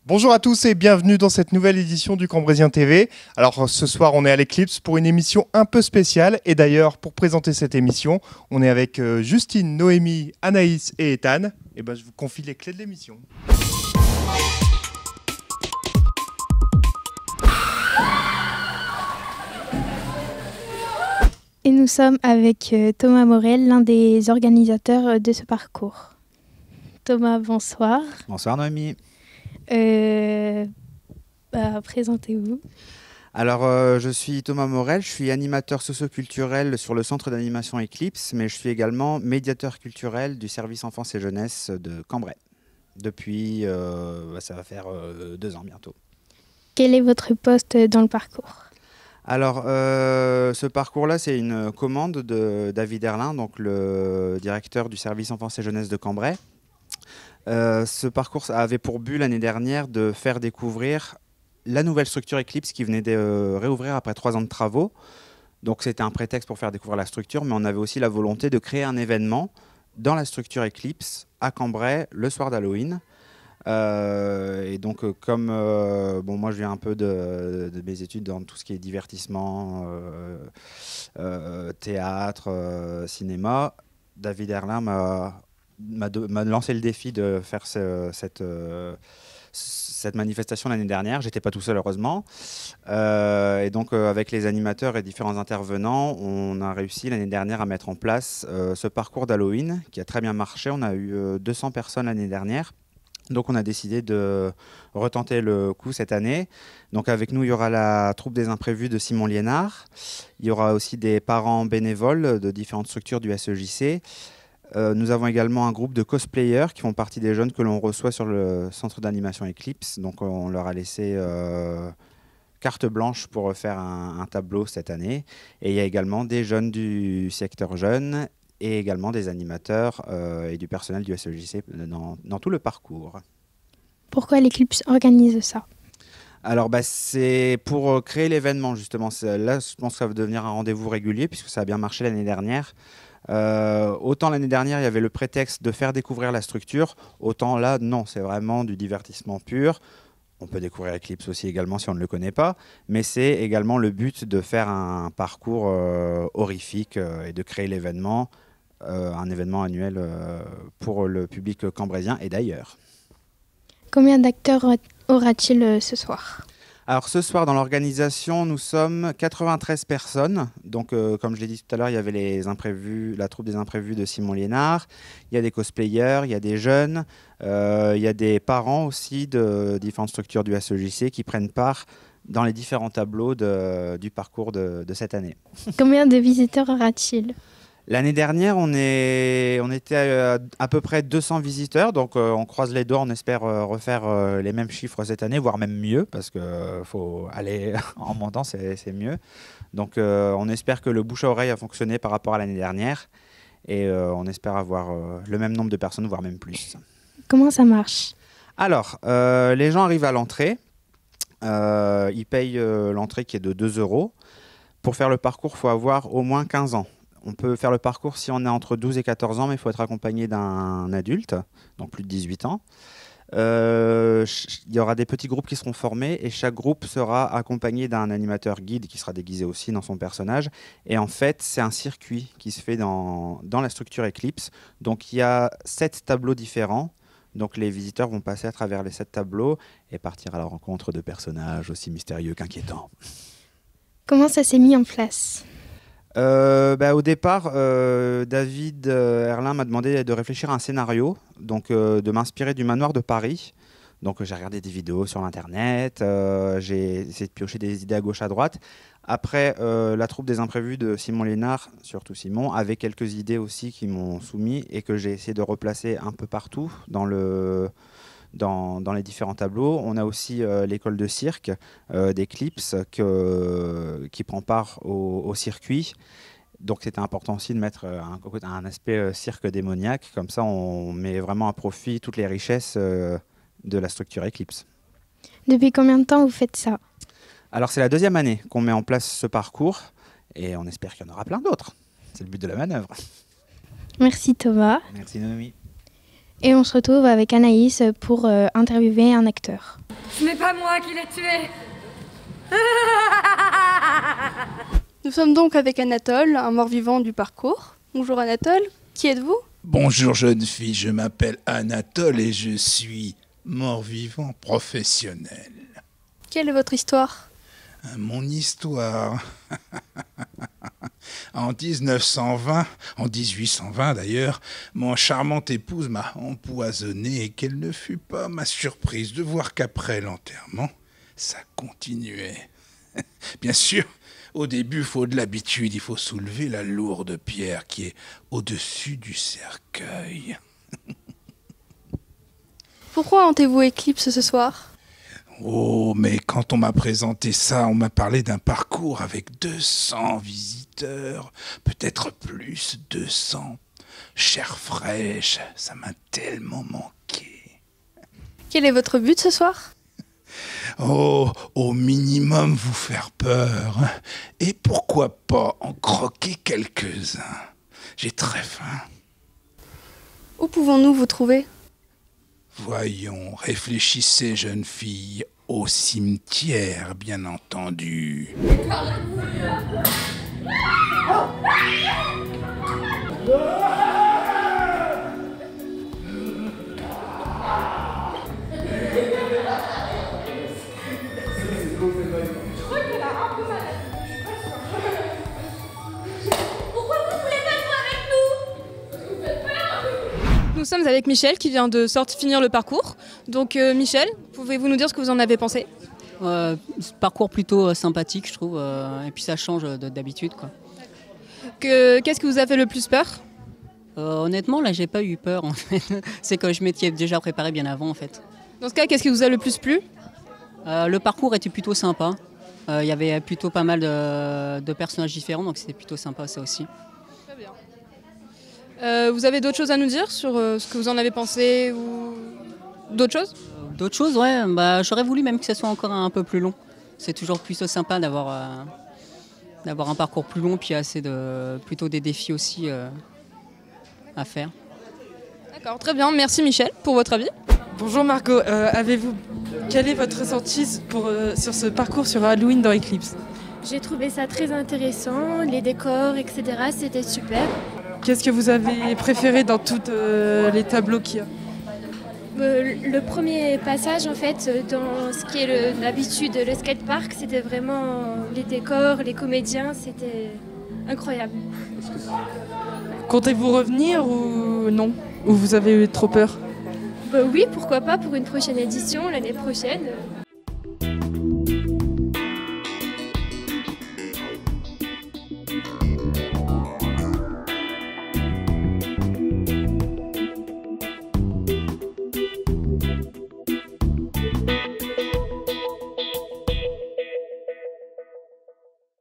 Bonjour à tous et bienvenue dans cette nouvelle édition du Cambrésien TV. Alors ce soir on est à l'Eclipse pour une émission un peu spéciale et d'ailleurs pour présenter cette émission on est avec Justine, Noémie, Anaïs et Ethan. Et je vous confie les clés de l'émission. Et nous sommes avec Thomas Morel, l'un des organisateurs de ce parcours. Thomas, bonsoir. Bonsoir Noémie. Présentez-vous. Alors, je suis Thomas Morel, je suis animateur socioculturel sur le centre d'animation Eclipse, mais je suis également médiateur culturel du service enfance et jeunesse de Cambrai. Depuis, ça va faire 2 ans bientôt. Quel est votre poste dans le parcours ? Alors, ce parcours-là, c'est une commande de David Erlin, donc le directeur du service enfance et jeunesse de Cambrai. Ce parcours avait pour but l'année dernière de faire découvrir la nouvelle structure Eclipse qui venait de réouvrir après 3 ans de travaux. Donc c'était un prétexte pour faire découvrir la structure, mais on avait aussi la volonté de créer un événement dans la structure Eclipse à Cambrai le soir d'Halloween. Et donc comme moi je viens un peu de mes études dans tout ce qui est divertissement, théâtre, cinéma, David Erlin m'a lancé le défi de faire cette manifestation l'année dernière. J'étais pas tout seul heureusement. Et donc avec les animateurs et différents intervenants, on a réussi l'année dernière à mettre en place ce parcours d'Halloween qui a très bien marché. On a eu 200 personnes l'année dernière. Donc on a décidé de retenter le coup cette année. Donc avec nous, il y aura la troupe des imprévus de Simon Liénard. Il y aura aussi des parents bénévoles de différentes structures du SEJC. Nous avons également un groupe de cosplayers qui font partie des jeunes que l'on reçoit sur le centre d'animation Eclipse. Donc on leur a laissé carte blanche pour faire un tableau cette année. Et il y a également des jeunes du secteur jeune et également des animateurs et du personnel du SEJC dans tout le parcours. Pourquoi l'Eclipse organise ça ? Alors c'est pour créer l'événement justement. Là je pense que ça va devenir un rendez-vous régulier puisque ça a bien marché l'année dernière. Autant l'année dernière il y avait le prétexte de faire découvrir la structure, autant là non, c'est vraiment du divertissement pur. On peut découvrir Eclipse aussi également si on ne le connaît pas, mais c'est également le but de faire un parcours horrifique et de créer l'événement, un événement annuel pour le public cambrésien et d'ailleurs. Combien d'acteurs aura-t-il ce soir ? Alors ce soir dans l'organisation, nous sommes 93 personnes. Donc comme je l'ai dit tout à l'heure, il y avait les imprévus, la troupe des imprévus de Simon Liénard. Il y a des cosplayers, il y a des jeunes, il y a des parents aussi de différentes structures du SEJC qui prennent part dans les différents tableaux du parcours de cette année. Combien de visiteurs aura-t-il ? L'année dernière, on était à peu près 200 visiteurs, donc on croise les doigts, on espère refaire les mêmes chiffres cette année, voire même mieux, parce qu'il faut aller en montant, c'est mieux. Donc on espère que le bouche à oreille a fonctionné par rapport à l'année dernière, et on espère avoir le même nombre de personnes, voire même plus. Comment ça marche ? Alors, les gens arrivent à l'entrée, ils payent l'entrée qui est de 2 €. Pour faire le parcours, il faut avoir au moins 15 ans. On peut faire le parcours si on est entre 12 et 14 ans, mais il faut être accompagné d'un adulte, donc plus de 18 ans. Il y aura des petits groupes qui seront formés et chaque groupe sera accompagné d'un animateur guide qui sera déguisé aussi dans son personnage. Et en fait, c'est un circuit qui se fait dans la structure Eclipse. Donc il y a 7 tableaux différents. Donc les visiteurs vont passer à travers les 7 tableaux et partir à la rencontre de personnages aussi mystérieux qu'inquiétants. Comment ça s'est mis en place ? Au départ, David Erlin m'a demandé de réfléchir à un scénario, donc de m'inspirer du manoir de Paris. Donc j'ai regardé des vidéos sur internet, j'ai essayé de piocher des idées à gauche à droite. Après, la troupe des imprévus de Simon Liénard, surtout Simon, avait quelques idées aussi qui m'ont soumis et que j'ai essayé de replacer un peu partout dans les différents tableaux. On a aussi l'école de cirque d'Eclipse qui prend part au circuit. Donc c'était important aussi de mettre un aspect cirque démoniaque. Comme ça, on met vraiment à profit toutes les richesses de la structure Eclipse. Depuis combien de temps vous faites ça ? Alors c'est la 2e année qu'on met en place ce parcours et on espère qu'il y en aura plein d'autres. C'est le but de la manœuvre. Merci Thomas. Merci Noémie. Et on se retrouve avec Anaïs pour interviewer un acteur. Ce n'est pas moi qui l'ai tué. Nous sommes donc avec Anatole, un mort-vivant du parcours. Bonjour Anatole, qui êtes-vous ? Bonjour jeune fille, je m'appelle Anatole et je suis mort-vivant professionnel. Quelle est votre histoire ? Mon histoire. En 1820 d'ailleurs, mon charmante épouse m'a empoisonné et quelle ne fut pas ma surprise de voir qu'après l'enterrement, ça continuait. Bien sûr, au début, il faut de l'habitude, il faut soulever la lourde pierre qui est au-dessus du cercueil. Pourquoi hantez-vous Eclipse ce soir ? Oh, mais quand on m'a présenté ça, on m'a parlé d'un parcours avec 200 visiteurs, peut-être plus, 200. Chair fraîche, ça m'a tellement manqué. Quel est votre but ce soir ? Oh, au minimum vous faire peur. Et pourquoi pas en croquer quelques-uns ? J'ai très faim. Où pouvons-nous vous trouver ? Voyons, réfléchissez, jeune fille, au cimetière, bien entendu. Nous sommes avec Michel qui vient de finir le parcours. Donc Michel, pouvez-vous nous dire ce que vous en avez pensé ? Parcours plutôt sympathique je trouve, et puis ça change d'habitude quoi. Qu'est-ce qui vous a fait le plus peur ? Honnêtement là j'ai pas eu peur en fait, c'est que je m'étais déjà préparé bien avant en fait. Dans ce cas, qu'est-ce qui vous a le plus plu ? Le parcours était plutôt sympa, il y avait plutôt pas mal de personnages différents donc c'était plutôt sympa ça aussi. Très bien. Vous avez d'autres choses à nous dire sur ce que vous en avez pensé ou d'autres choses ? D'autres choses, ouais, j'aurais voulu même que ça soit encore un peu plus long. C'est toujours plutôt sympa d'avoir un parcours plus long, puis plutôt des défis aussi à faire. D'accord, très bien. Merci Michel pour votre avis. Bonjour Margot, quel est votre ressenti sur ce parcours sur Halloween dans Eclipse ? J'ai trouvé ça très intéressant, les décors, etc. C'était super. Qu'est-ce que vous avez préféré dans tous les tableaux qu'il y a ? Le premier passage, en fait, dans ce qui est d'habitude le skatepark, c'était vraiment les décors, les comédiens, c'était incroyable. Comptez-vous revenir ou non ? Ou vous avez eu trop peur ? Oui, pourquoi pas pour une prochaine édition, l'année prochaine.